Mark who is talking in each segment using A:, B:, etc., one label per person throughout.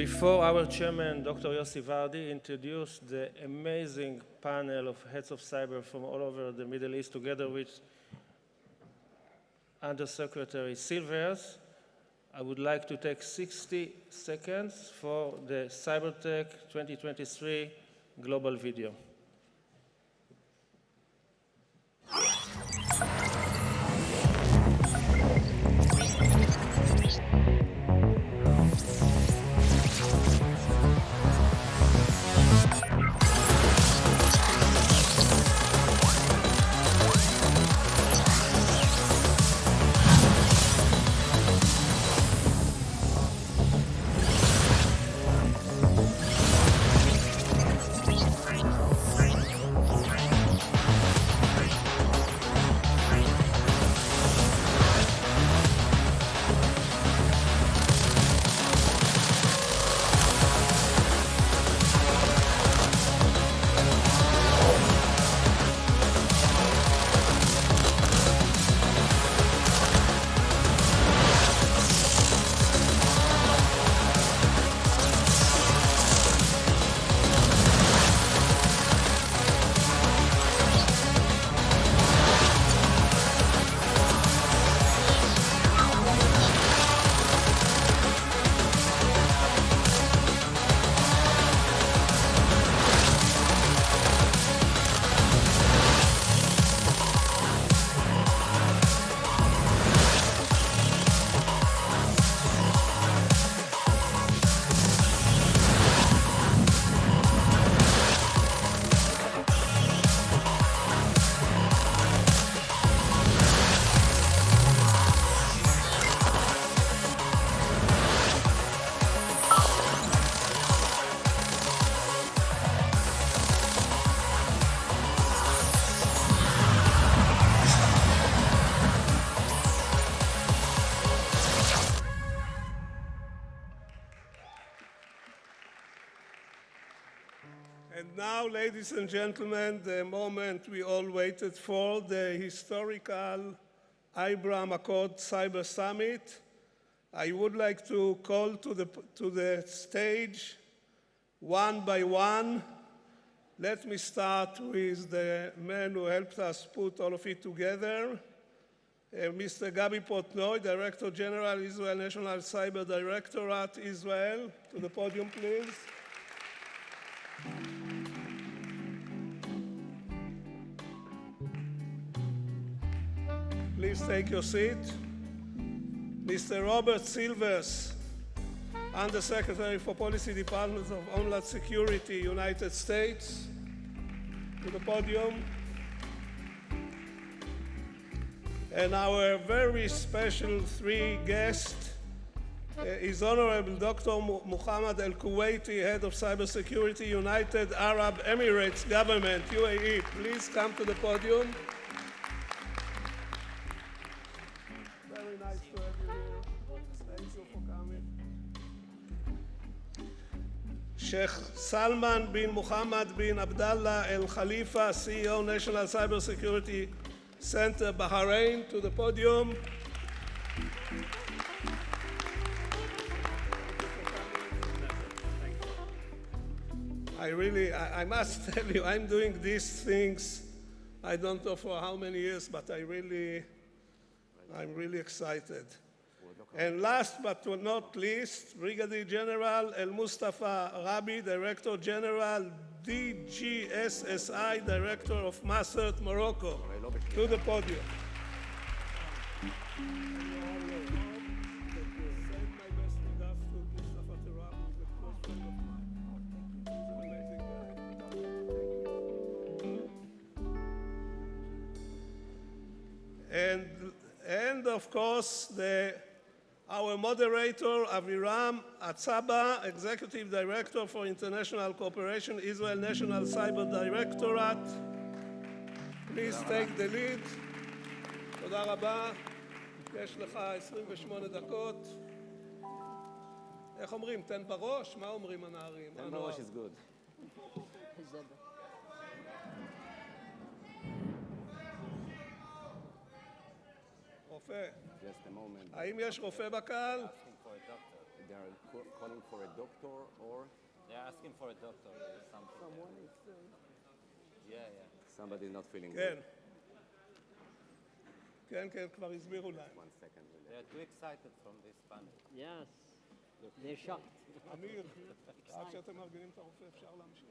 A: Before our chairman, Dr. Yossi Vardi, introduced the amazing panel of heads of cyber from all over the Middle East, together with Undersecretary Silvers, I would like to take 60 seconds for the Cybertech 2023 global video.
B: And now, ladies and gentlemen, the moment we all waited for, the historical Aviram Atzba Cyber Summit. I would like to call to the stage one by one. Let me start with the man who helped us put all of it together, Mr. Gaby Portnoy, Director General, Israel National Cyber Directorate, Israel. To the podium, please. Please take your seat. Mr. Robert Silvers, Undersecretary for Policy Department of Homeland Security, United States, to the podium. And our very special three guests is Honorable Dr. Mohamed Al Kuwaiti, Head of Cybersecurity, United Arab Emirates Government, UAE. Please come to the podium. Very nice to have you here. Thank you for coming. Sheikh Salman bin Mohammed bin Abdulla Al Khalifa, CEO, National Cybersecurity Center, Bahrain, to the podium. I must tell you, I'm doing these things, I don't know for how many years, but I'm really excited. And last but not least, Brigadier General Mostafa Rabii, Director General, DGSSI, Director of maCERT, Morocco, to the podium. And of course, our moderator, Aviram Atzba, Executive Director for International Cooperation, Israel National Cyber Directorate. Please take the lead. תודה רבה. יש לך 28 דקות. איך אומרים? תן בראש? מה אומרים הנערים?
C: תן בראש is good.
B: רופא.
C: Just a moment.
B: האם יש רופא בקהל?
C: They are calling for a doctor or?
D: They're asking for a doctor. Something.
E: Someone is...
D: Yeah.
C: Somebody not feeling
B: כן.
C: good.
B: כן, כן, כבר הסבירו להם.
C: 1 second.
D: They're too excited from this panel.
E: Yes, they're shocked,
B: אמיר, עד שאתם מארגנים את הרופא אפשר להמשיך?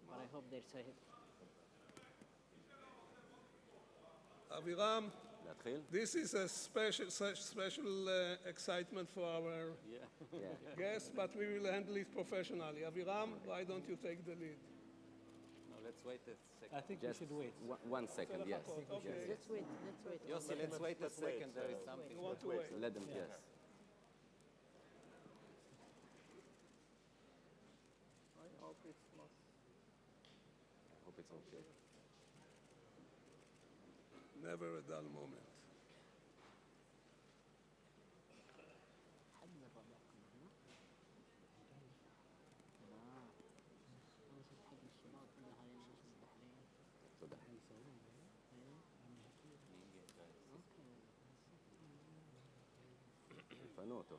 E: but I hope they're safe.
B: אבירם,
C: להתחיל?
B: this is a special excitement for our
C: Yeah.
B: guests, but we will handle it professionally. Aviram, why don't you take the lead?
D: No, let's wait a second.
F: I think we should wait.
C: 1 second, yes.
B: Okay.
E: Let's wait.
D: Yossi, let's wait a second. There is something.
B: You want to wait?
C: Let them, yes.
E: I hope it's not.
C: I hope it's okay.
B: Never a dull moment.
C: תודה. יפנו אותו.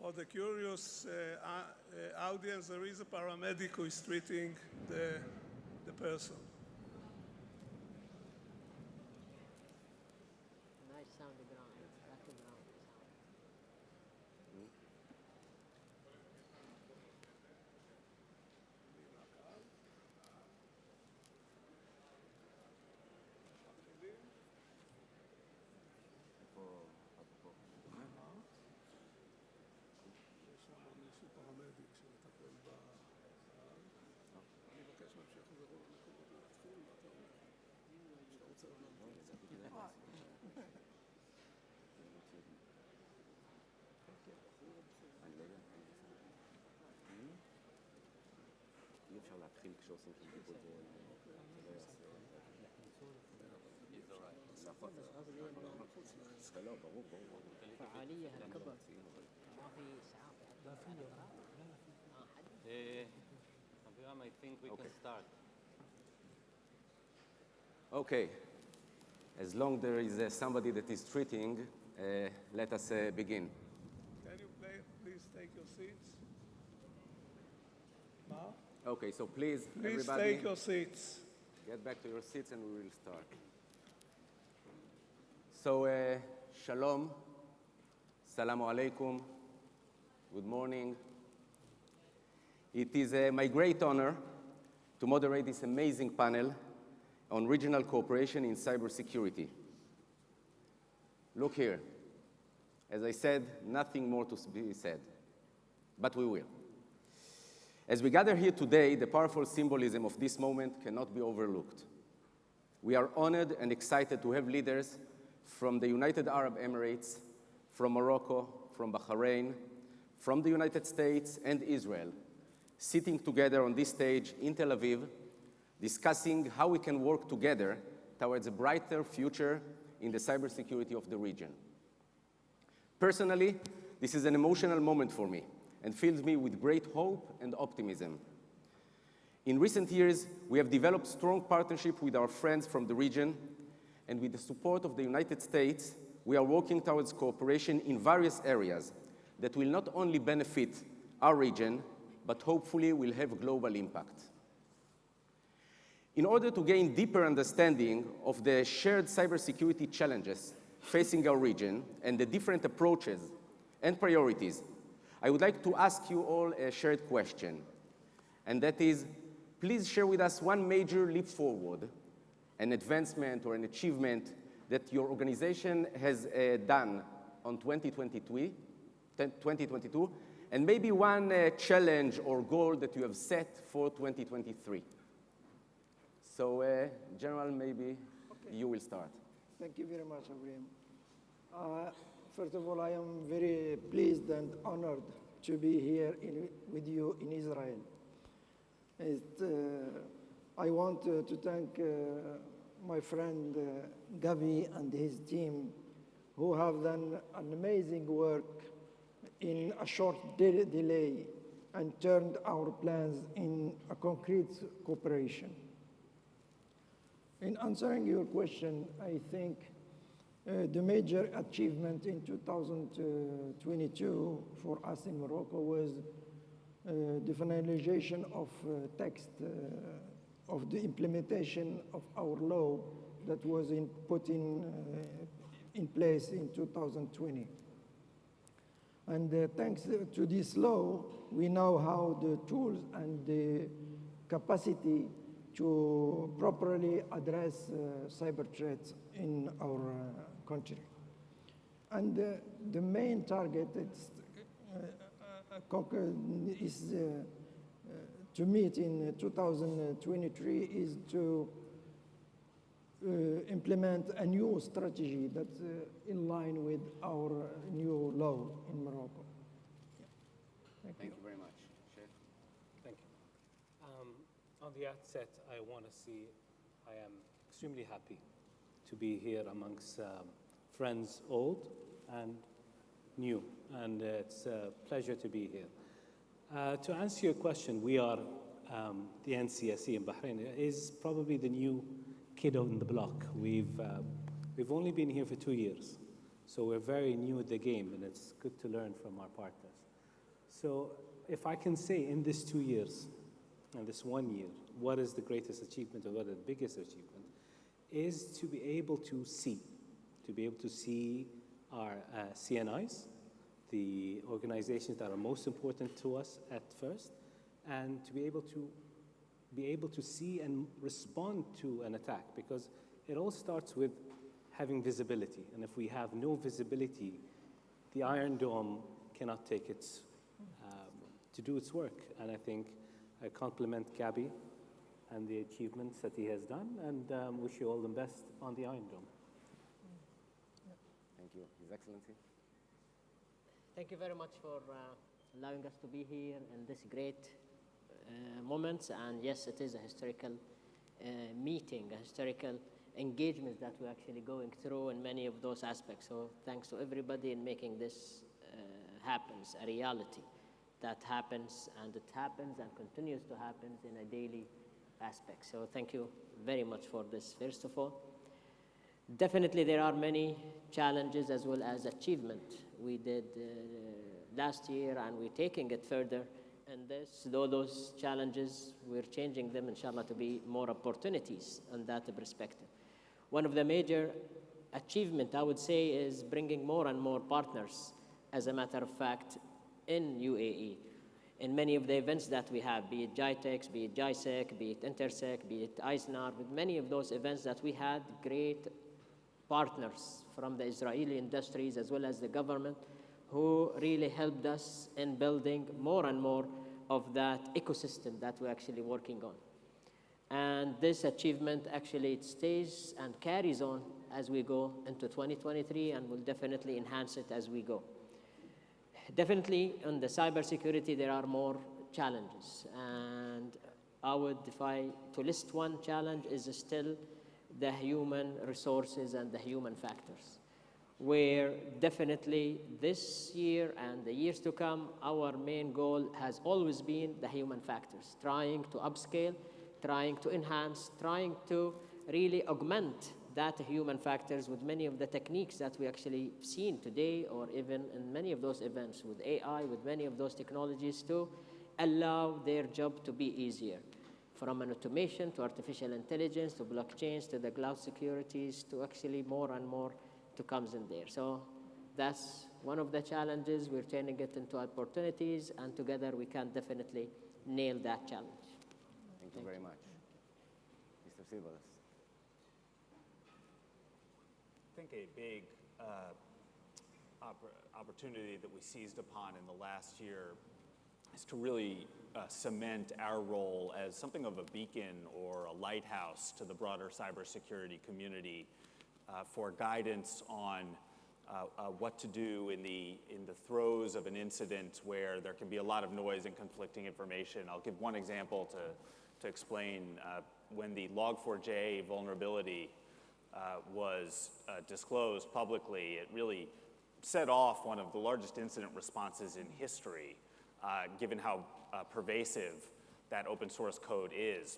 B: For the curious audience, there is a paramedic who is treating the person.
E: Nice sounding ground. Background sound.
B: יש שם מישהו פרמדיק שמטפל בקהל. אני מבקש מהם שיחזרו למקומות להתחיל, ואתה אומר, שאתה רוצה להמתין.
C: אי אפשר להתחיל כשעושים שם טיפול זה לא יעשה. נכון. זה לא, ברור.
E: فعالية هالكبر ما في إسعاف.
D: Aviram, I think we can start.
C: Okay. As long there is somebody that is treating, let us begin.
B: Can you please take your seats? Ma?
C: Okay, so please,
B: Please
C: everybody,
B: take your seats.
C: get back to your seats and we will start. So, shalom, salamu alaikum, good morning. It is my great honor to moderate this amazing panel on regional cooperation in cybersecurity. Look here. As I said, nothing more to be said, but we will. As we gather here today, the powerful symbolism of this moment cannot be overlooked. We are honored and excited to have leaders from the United Arab Emirates, from Morocco, from Bahrain, from the United States and Israel, sitting together on this stage in Tel Aviv, discussing how we can work together towards a brighter future in the cybersecurity of the region. Personally, this is an emotional moment for me and fills me with great hope and optimism. In recent years, we have developed strong partnership with our friends from the region, and with the support of the United States, we are working towards cooperation in various areas that will not only benefit our region, but hopefully will have global impact. In order to gain deeper understanding of the shared cybersecurity challenges facing our region and the different approaches and priorities, I would like to ask you all a shared question, and that is, please share with us one major leap forward, an advancement or an achievement that your organization has done on 2022, and maybe one challenge or goal that you have set for 2023. So, General, maybe you will start.
G: Thank you very much, Aviram. First of all, I am very pleased and honored to be here with you in Israel. I want to thank my friend Gaby and his team, who have done an amazing work in a short delay and turned our plans in a concrete cooperation. In answering your question, I think the major achievement in 2022 for us in Morocco was the finalization of text of the implementation of our law that was put in place in 2020. And thanks to this law, we now have the tools and the capacity to properly address cyber threats in our country. And the main target is to meet in 2023 is to implement a new strategy that's in line with our new law in Morocco. Yeah.
C: Thank you very much. Sheikh?
F: Thank you. On the outset, I want to say I am extremely happy to be here amongst friends old and new, and it's a pleasure to be here. To answer your question, we are, the NCSE in Bahrain is probably the new kid on the block. We've only been here for 2 years, so we're very new at the game, and it's good to learn from our partners. So if I can say in this 2 years, and this 1 year, what is the greatest achievement or what is the biggest achievement, is to be able to see our CNIs, the organizations that are most important to us at first, and to be able to see and respond to an attack, because it all starts with having visibility. And if we have no visibility, the Iron Dome cannot take its, to do its work. And I think I compliment Gaby and the achievements that he has done, and wish you all the best on the Iron Dome.
C: Thank you. His Excellency.
E: Thank you very much for allowing us to be here in this great moment. And yes, it is a historical meeting, a historical engagement that we're actually going through in many of those aspects. So thanks to everybody in making this happens, a reality that happens, and it happens and continues to happen in a daily aspect. So thank you very much for this, first of all. Definitely there are many challenges as well as achievement we did last year, and we're taking it further. And though those challenges, we're changing them, inshallah, to be more opportunities on that perspective. One of the major achievement, I would say, is bringing more and more partners, as a matter of fact, in UAE. In many of the events that we have, be it GITEX, be it GISEC, be it Intersec, be it ISNAR, with many of those events that we had great partners from the Israeli industries as well as the government, who really helped us in building more and more of that ecosystem that we're actually working on. And this achievement actually it stays and carries on as we go into 2023, and will definitely enhance it as we go. Definitely on the cybersecurity, there are more challenges. And I would, if I to list one challenge, is still the human resources and the human factors, where definitely this year and the years to come, our main goal has always been the human factors, trying to upscale, trying to enhance, trying to really augment that human factors with many of the techniques that we actually seen today, or even in many of those events with AI, with many of those technologies, to allow their job to be easier. From an automation to artificial intelligence to blockchains to the cloud securities to actually more and more to comes in there. So that's one of the challenges. We're turning it into opportunities, and together we can definitely nail that challenge.
C: Thank you very much. Mr. Silvalas.
H: I think a big opportunity that we seized upon in the last year is to really cement our role as something of a beacon or a lighthouse to the broader cybersecurity community for guidance on what to do in the throes of an incident where there can be a lot of noise and conflicting information. I'll give one example to explain. When the Log4j vulnerability was disclosed publicly, it really set off one of the largest incident responses in history, given how pervasive that open source code is.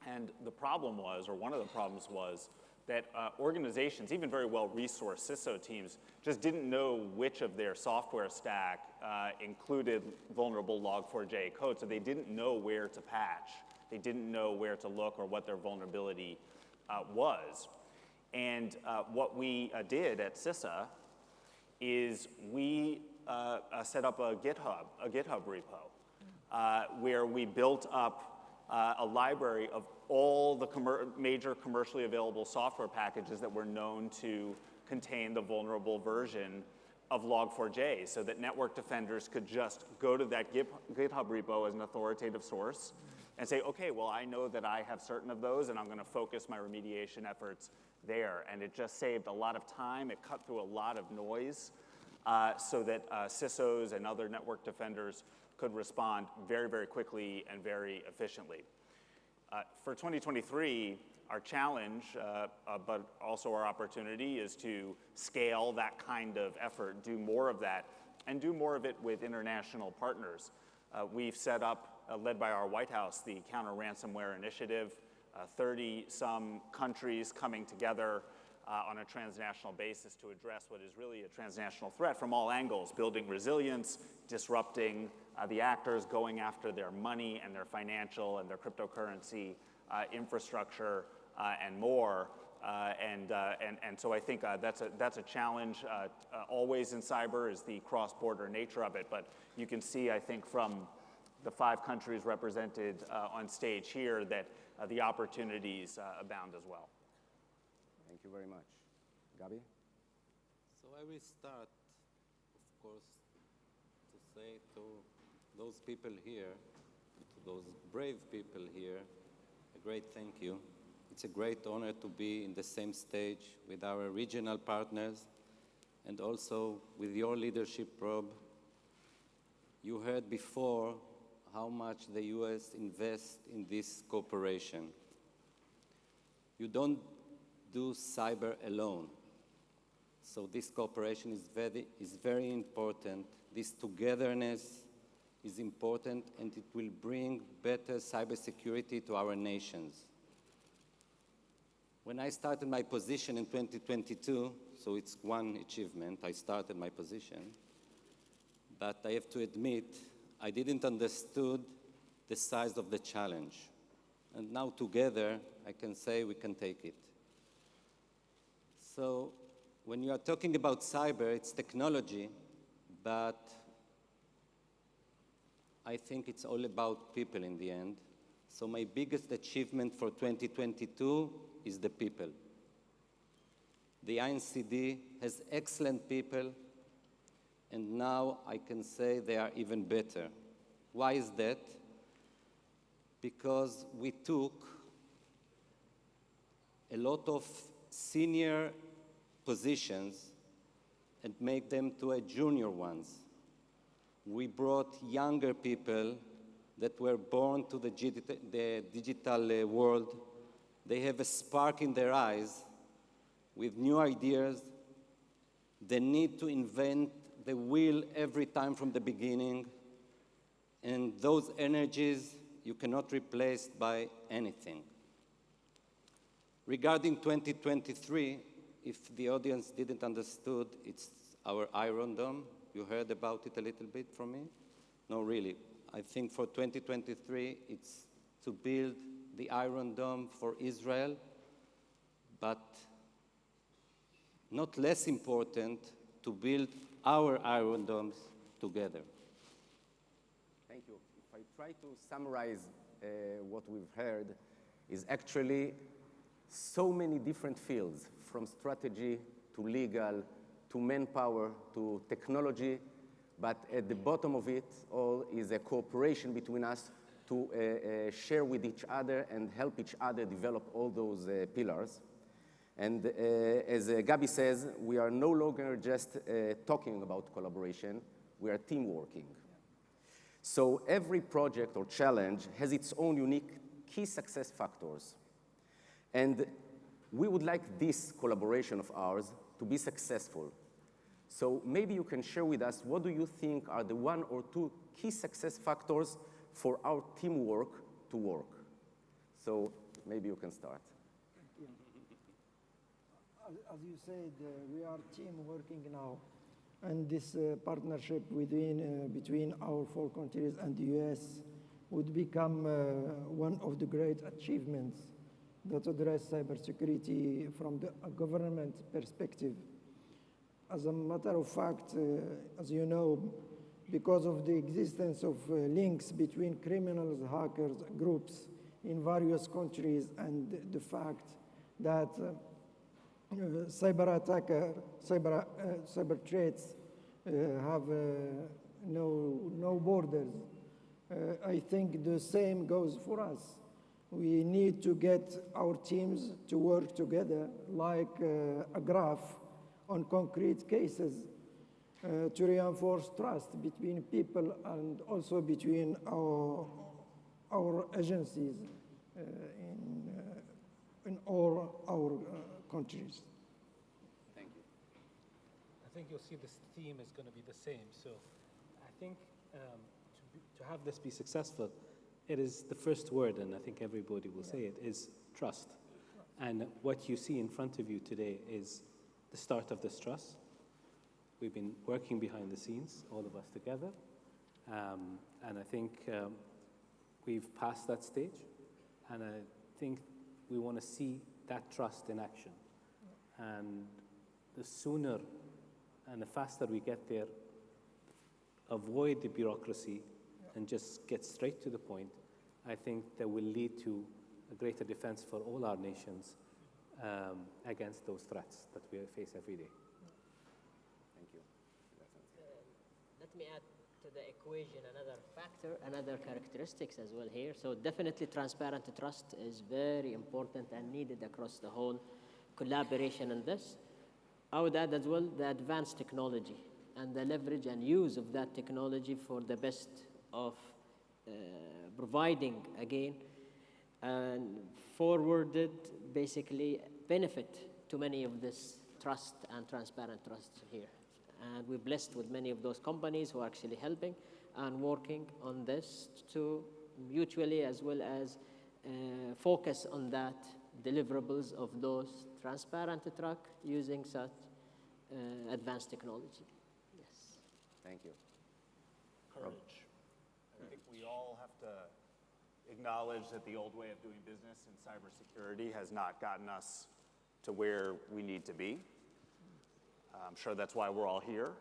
H: And the problem was, or one of the problems was, that organizations, even very well-resourced CISO teams, just didn't know which of their software stack included vulnerable Log4j code, so they didn't know where to patch. They didn't know where to look or what their vulnerability was. And what we did at CISA is we set up a GitHub repo where we built up a library of all the major commercially available software packages that were known to contain the vulnerable version of Log4j, so that network defenders could just go to that GitHub repo as an authoritative source and say, okay, well, I know that I have certain of those, and I'm going to focus my remediation efforts there. And it just saved a lot of time. It cut through a lot of noise so that CISOs and other network defenders could respond very, very quickly and very efficiently. For 2023, our challenge, but also our opportunity, is to scale that kind of effort, do more of that, and do more of it with international partners. We've set up, led by our White House, the Counter-Ransomware Initiative, 30-some countries coming together on a transnational basis to address what is really a transnational threat from all angles, building resilience, disrupting the actors, going after their money and their financial and their cryptocurrency infrastructure and more. And so I think that's a challenge always in cyber, is the cross-border nature of it. But you can see, I think, from the 5 countries represented on stage here that the opportunities abound as well.
C: Thank you very much. Gaby?
D: So I will start, of course, to say to those people here, to those brave people here, a great thank you. It's a great honor to be in the same stage with our regional partners and also with your leadership, Rob. You heard before how much the US invests in this cooperation. You don't do cyber alone. So this cooperation is very important. This togetherness is important, and it will bring better cybersecurity to our nations. When I started my position in 2022, so it's one achievement, I started my position, but I have to admit, I didn't understood the size of the challenge. And now together, I can say we can take it. So when you are talking about cyber, it's technology, but I think it's all about people in the end. So my biggest achievement for 2022 is the people. The INCD has excellent people, and now I can say they are even better. Why is that? Because we took a lot of senior positions and make them to a junior ones. We brought younger people that were born to the digital world. They have a spark in their eyes with new ideas. They need to invent the wheel every time from the beginning. And those energies you cannot replace by anything. Regarding 2023, if the audience didn't understood, it's our Iron Dome. You heard about it a little bit from me? No, really. I think for 2023, it's to build the Iron Dome for Israel, but not less important, to build our Iron Domes together.
C: Thank you. If I try to summarize what we've heard, is actually so many different fields, from strategy to legal to manpower to technology, but at the bottom of it all is a cooperation between us to share with each other and help each other develop all those pillars. And as Gaby says, we are no longer just talking about collaboration, we are team working. So every project or challenge has its own unique key success factors. And we would like this collaboration of ours to be successful. So maybe you can share with us, what do you think are the 1 or 2 key success factors for our teamwork to work? So maybe you can start.
G: As you said, we are team working now, and this partnership between our 4 countries and the US would become one of the great achievements that address cybersecurity from the government perspective. As a matter of fact, as you know, because of the existence of links between criminals, hackers, groups in various countries, and the fact that cyber threats have no borders. I think the same goes for us. We need to get our teams to work together like a graph on concrete cases to reinforce trust between people and also between our agencies in all our countries.
C: Thank you.
F: I think you'll see this theme is going to be the same. So I think to have this be successful, it is the first word, and I think everybody will say it, is trust. And what you see in front of you today is the start of this trust. We've been working behind the scenes, all of us together, and I think we've passed that stage, and I think we want to see that trust in action. And the sooner and the faster we get there, avoid the bureaucracy and just get straight to the point, I think that will lead to a greater defense for all our nations against those threats that we face every day.
C: Thank you.
E: Let me add to the equation another factor, another characteristics as well here. So definitely transparent trust is very important and needed across the whole collaboration in this. I would add as well the advanced technology and the leverage and use of that technology for the best of providing, again, and forwarded basically benefit to many of this trust and transparent trust here. And we're blessed with many of those companies who are actually helping and working on this to mutually as well as focus on that deliverables of those transparent track using such advanced technology. Yes.
C: Thank you.
H: Courage. I think we all have to acknowledge that the old way of doing business in cybersecurity has not gotten us to where we need to be. I'm sure that's why we're all here.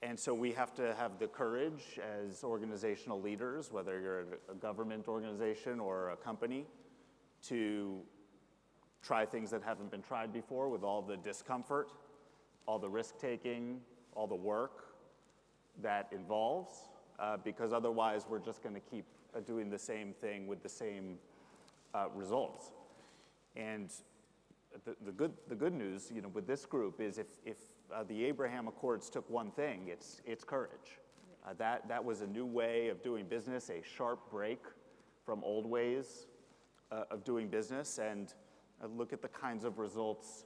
H: And so we have to have the courage as organizational leaders, whether you're a government organization or a company, to try things that haven't been tried before with all the discomfort, all the risk-taking, all the work that involves, because otherwise we're just going to keep doing the same thing with the same results. And the good news, with this group is if the Abraham Accords took one thing, it's courage. That was a new way of doing business, a sharp break from old ways of doing business, and look at the kinds of results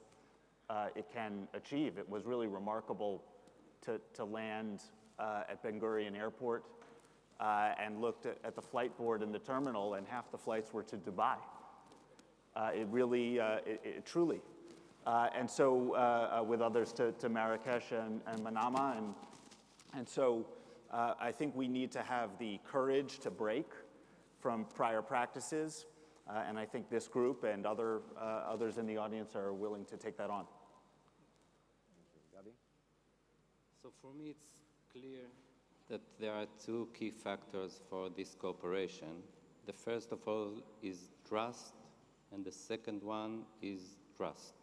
H: it can achieve. It was really remarkable to land at Ben Gurion Airport and looked at the flight board in the terminal, and half the flights were to Dubai. It really, truly. And so with others to Marrakesh and Manama. And so I think we need to have the courage to break from prior practices. And I think this group and others in the audience are willing to take that on.
C: Gaby?
D: So for me, it's clear that there are two key factors for this cooperation. The first of all is trust, and the second one is trust.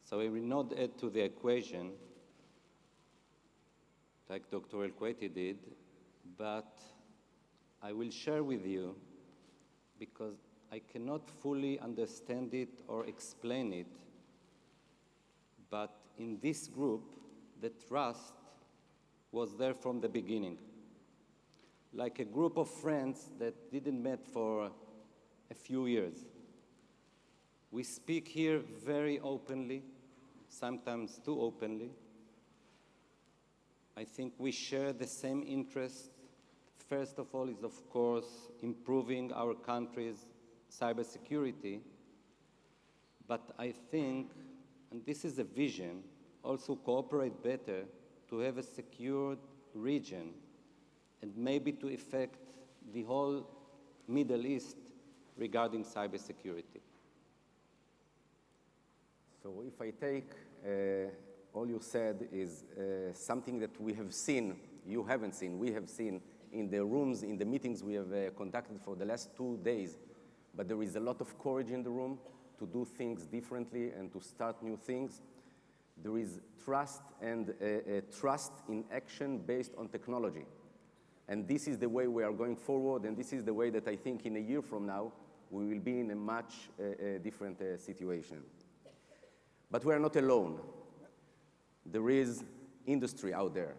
D: So I will not add to the equation like Dr. Al Kuwaiti did, but I will share with you, because I cannot fully understand it or explain it, but in this group, the trust was there from the beginning. Like a group of friends that didn't meet for a few years. We speak here very openly, sometimes too openly. I think we share the same interest. First of all is, of course, improving our country's cybersecurity. But I think, and this is a vision, also cooperate better to have a secured region and maybe to affect the whole Middle East regarding cybersecurity.
C: So if I take all you said is something that we have seen, you haven't seen, we have seen in the rooms, in the meetings we have conducted for the last 2 days, but there is a lot of courage in the room to do things differently and to start new things. There is trust and trust in action based on technology. And this is the way we are going forward, and this is the way that I think in a year from now, we will be in a much different situation. But we are not alone. There is industry out there.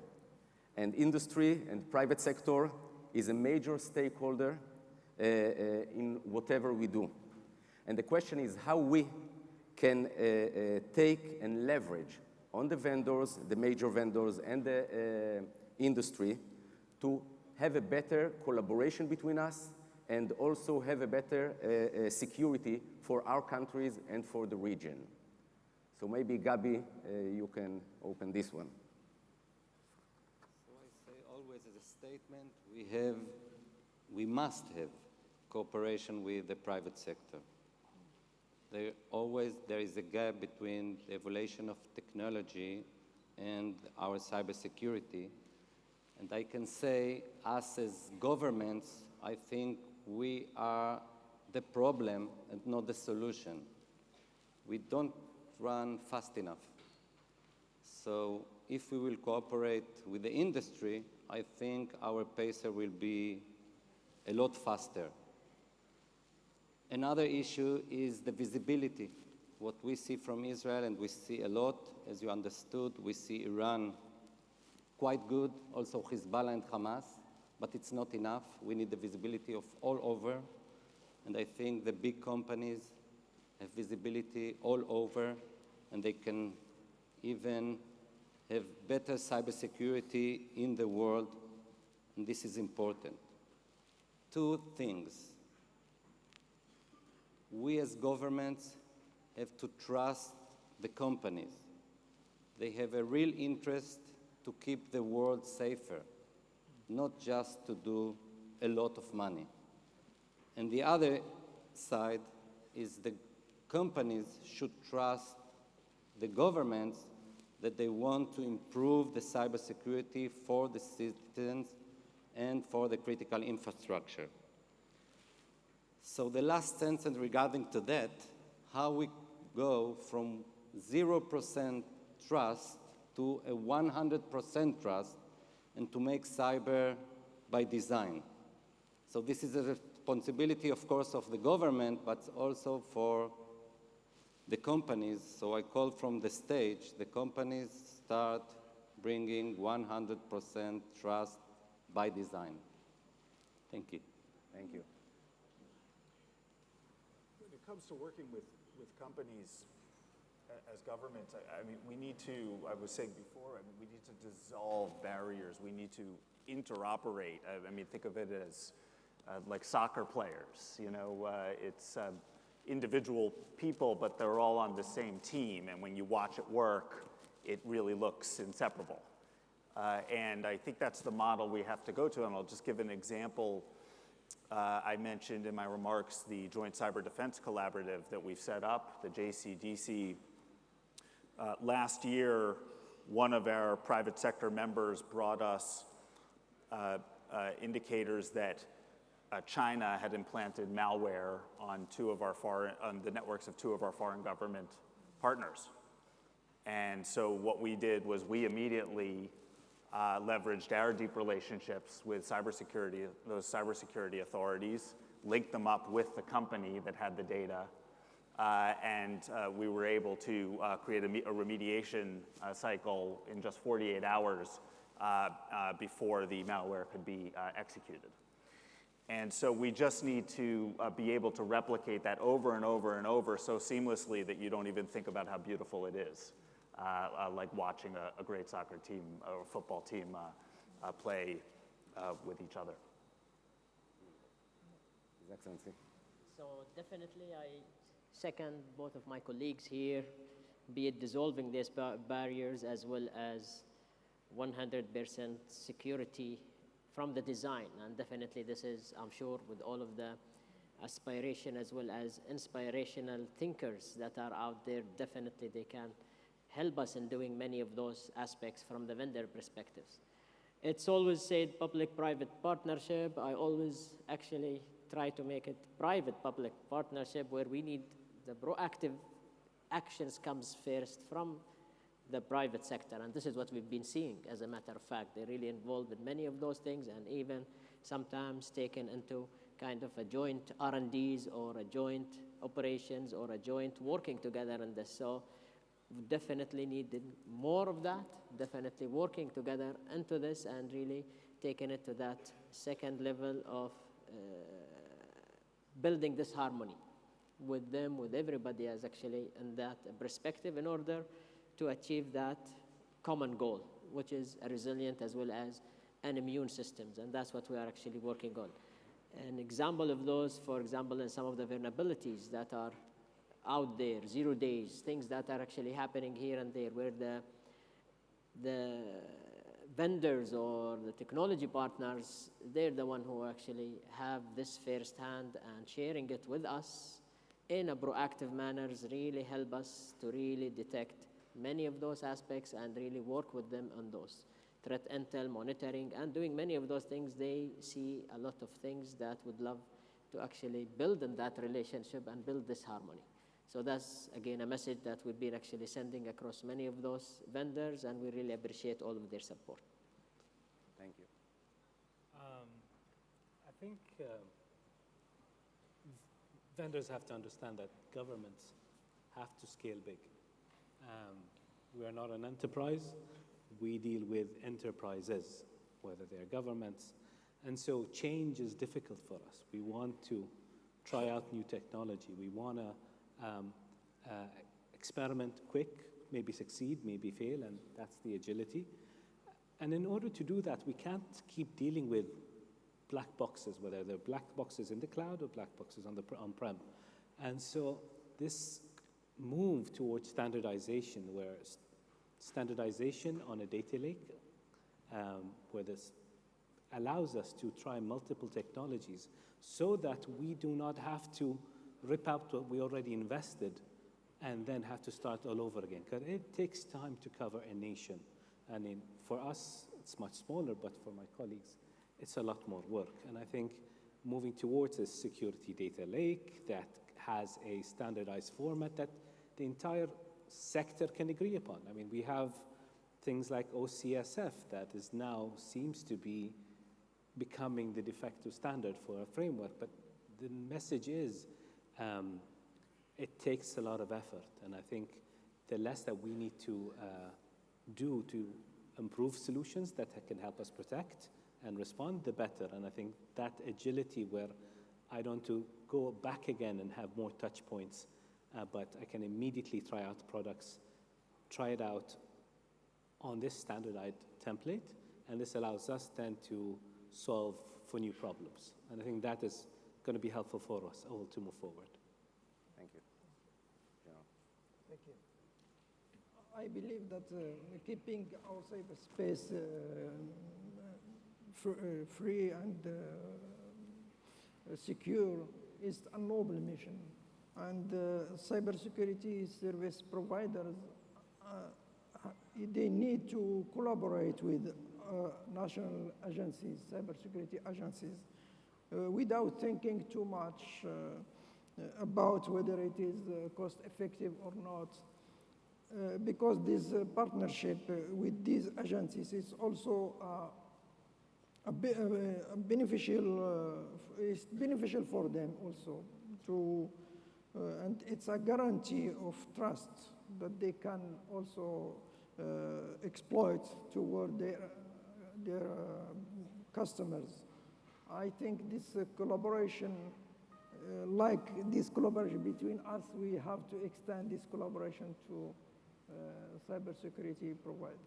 C: And industry and private sector is a major stakeholder in whatever we do. And the question is how we can take and leverage on the vendors, the major vendors, and the industry to have a better collaboration between us and also have a better security for our countries and for the region. So maybe, Gaby, you can open this one.
D: So I say always as a statement, we must have cooperation with the private sector. There is a gap between the evolution of technology and our cybersecurity. And I can say, us as governments, I think we are the problem and not the solution. We don't run fast enough. So if we will cooperate with the industry, I think our pacer will be a lot faster. Another issue is the visibility. What we see from Israel, and we see a lot, as you understood, we see Iran quite good, also Hezbollah and Hamas, but it's not enough. We need the visibility of all over, and I think the big companies have visibility all over, and they can even have better cybersecurity in the world, and this is important. Two things. We as governments have to trust the companies. They have a real interest to keep the world safer, not just to do a lot of money. And the other side is the companies should trust the governments that they want to improve the cybersecurity for the citizens and for the critical infrastructure. So the last sentence regarding to that, how we go from 0% trust to a 100% trust, and to make cyber by design. So this is a responsibility, of course, of the government, but also for the companies. So I call from the stage, the companies start bringing 100% trust by design. Thank you.
C: Thank you.
H: When it comes to working with companies as governments, I mean, we need to, I was saying before, I mean, we need to dissolve barriers. We need to interoperate. I mean, think of it as like soccer players. You know, it's individual people, but they're all on the same team. And when you watch it work, it really looks inseparable. And I think that's the model we have to go to. And I'll just give an example. I mentioned in my remarks the Joint Cyber Defense Collaborative that we've set up, the JCDC. Last year, one of our private sector members brought us indicators that China had implanted malware on the networks of 2 of our foreign government partners. And so what we did was we immediately leveraged our deep relationships with those cybersecurity authorities. link them up with the company that had the data, and we were able to create a remediation cycle in just 48 hours before the malware could be executed. And so we just need to be able to replicate that over and over and over so seamlessly that you don't even think about how beautiful it is, like watching a great soccer team or football team play with each other.
C: His Excellency.
E: So definitely I second both of my colleagues here, be it dissolving these barriers as well as 100% security from the design. And definitely this is, I'm sure, with all of the aspiration as well as inspirational thinkers that are out there, definitely they can help us in doing many of those aspects from the vendor perspectives. It's always said public-private partnership. I always actually try to make it private-public partnership, where we need the proactive actions comes first from the private sector. And this is what we've been seeing, as a matter of fact. They're really involved in many of those things, and even sometimes taken into kind of a joint R&Ds or a joint operations or a joint working together in this. So we definitely needed more of that, definitely working together into this and really taking it to that second level of building this harmony with them, with everybody as actually in that perspective, in order to achieve that common goal, which is a resilient as well as an immune systems. And that's what we are actually working on. An example of those, for example, in some of the vulnerabilities that are out there, 0 days, things that are actually happening here and there, where the vendors or the technology partners, they're the one who actually have this firsthand, and sharing it with us in a proactive manner really help us to really detect many of those aspects and really work with them on those. Threat intel, monitoring, and doing many of those things, they see a lot of things that would love to actually build in that relationship and build this harmony. So that's, again, a message that we've been actually sending across many of those vendors, and we really appreciate all of their support.
C: Thank you.
F: I think vendors have to understand that governments have to scale big. We are not an enterprise. We deal with enterprises, whether they're governments. And so change is difficult for us. We want to try out new technology. We want to experiment quick, maybe succeed, maybe fail, and that's the agility. And in order to do that, we can't keep dealing with black boxes, whether they're black boxes in the cloud or black boxes on-prem. And so this move towards standardization, where standardization on a data lake, where this allows us to try multiple technologies so that we do not have to rip out what we already invested and then have to start all over again. Because it takes time to cover a nation. And for us, it's much smaller, but for my colleagues, it's a lot more work. And I think moving towards a security data lake that has a standardized format that the entire sector can agree upon. I mean, we have things like OCSF that is now seems to be becoming the de facto standard for a framework, but the message is it takes a lot of effort, and I think the less that we need to do to improve solutions that can help us protect and respond, the better. And I think that agility, where I don't to go back again and have more touch points, but I can immediately try out products, try it out on this standardized template, and this allows us then to solve for new problems. And I think that is going to be helpful for us all to move forward.
C: Thank you. General.
G: Thank you. I believe that keeping our cyberspace free and secure is a noble mission. And cybersecurity service providers, they need to collaborate with national agencies, cybersecurity agencies, without thinking too much about whether it is cost effective or not. Because this partnership with these agencies is also it's beneficial for them also and it's a guarantee of trust that they can also exploit toward their customers. I think this collaboration, like this collaboration between us, we have to extend this collaboration to cybersecurity providers.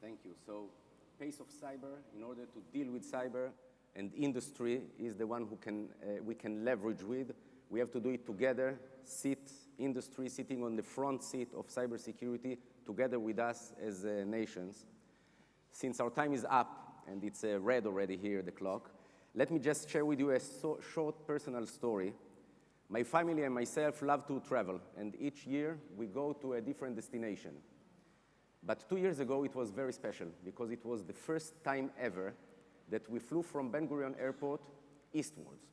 C: Thank you. So, pace of cyber, in order to deal with cyber, and industry is the one who we can leverage with. We have to do it together, industry sitting on the front seat of cybersecurity together with us as nations. Since our time is up, and it's red already here, the clock, let me just share with you a short personal story. My family and myself love to travel, and each year we go to a different destination. But 2 years ago, it was very special because it was the first time ever that we flew from Ben Gurion Airport eastwards,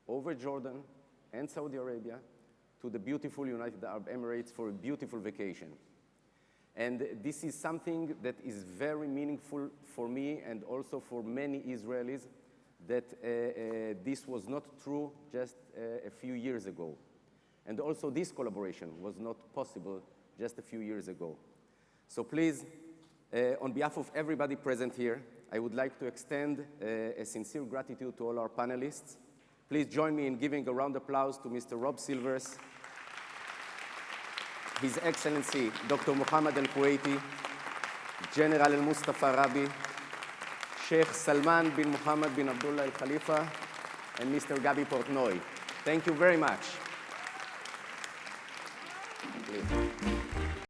C: over Jordan and Saudi Arabia to the beautiful United Arab Emirates for a beautiful vacation. And this is something that is very meaningful for me and also for many Israelis, that this was not true just a few years ago. And also this collaboration was not possible just a few years ago. So please, on behalf of everybody present here, I would like to extend a sincere gratitude to all our panelists. Please join me in giving a round of applause to Mr. Rob Silvers, His Excellency Dr. Mohamed Al Kuwaiti, General Mostafa Rabii, Sheikh Salman bin Mohammed bin Abdulla Al Khalifa, and Mr. Gaby Portnoy. Thank you very much.